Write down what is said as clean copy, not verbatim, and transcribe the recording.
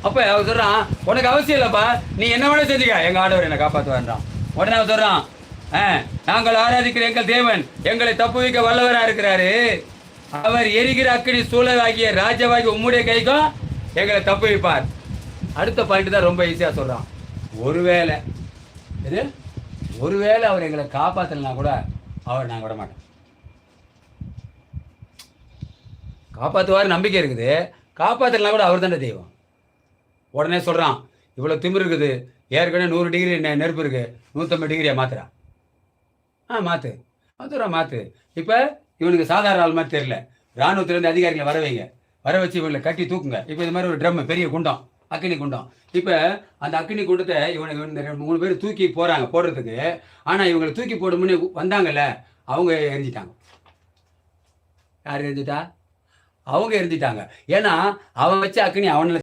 அப்ப அவன் சொல்றான், உனக்கு அவசியம் இல்லப்பா, நீ என்ன வேணா செஞ்சுக்க, எங்க ஆண்டவர் என்னை காப்பாற்றுவான்றான். உடனே அவன் சொல்றான், நாங்கள் ஆராதிக்கிற எங்கள் தேவன் எங்களை தப்புவிக்க வல்லவரா இருக்கிறாரு. அவர் எரிகிற அக்கினி சூழலாகிய ராஜாவாகி உம்முடைய கைக்கும் எங்களை தப்புவிப்பார். அடுத்த பாயிண்ட் தான் ரொம்ப ஈஸியா சொல்றான். ஒருவேளை இது ஒருவேளை அவர் எங்களை காப்பாத்தலனா கூட அவர் நாங்கள் விட மாட்டோம். காப்பாற்றுவார் நம்பிக்கை இருக்குது, காப்பாற்றலாம் கூட அவர் தானே தெய்வம். உடனே சொல்கிறான், இவ்வளோ திமிரு இருக்குது, ஏற்கனவே 100 டிகிரி நெருப்பு இருக்குது, 150 டிகிரியை மாத்துறா. மாற்று மாற்று. இப்போ இவனுக்கு சாதாரண ஆள் மாதிரி தெரியல, இராணுவத்திலேருந்து அதிகாரிகளை வர வைங்க, வர வச்சு இவங்களை கட்டி தூக்குங்க. இப்போ இது மாதிரி ஒரு ட்ரம், பெரிய குண்டம், அக்கினி குண்டம். இப்போ அந்த அக்கினி குண்டத்தை இவனுக்கு இந்த 3 பேர் தூக்கி போகிறாங்க போடுறதுக்கு. ஆனால் இவங்களை தூக்கி போடுமுன்னு வந்தாங்கல்ல, அவங்க எரிஞ்சிட்டாங்க. யார் எரிஞ்சிட்டா? அவங்க எரிஞ்சிட்டாங்க. ஏன்னா அவன் வச்ச அக்கினி அவனில்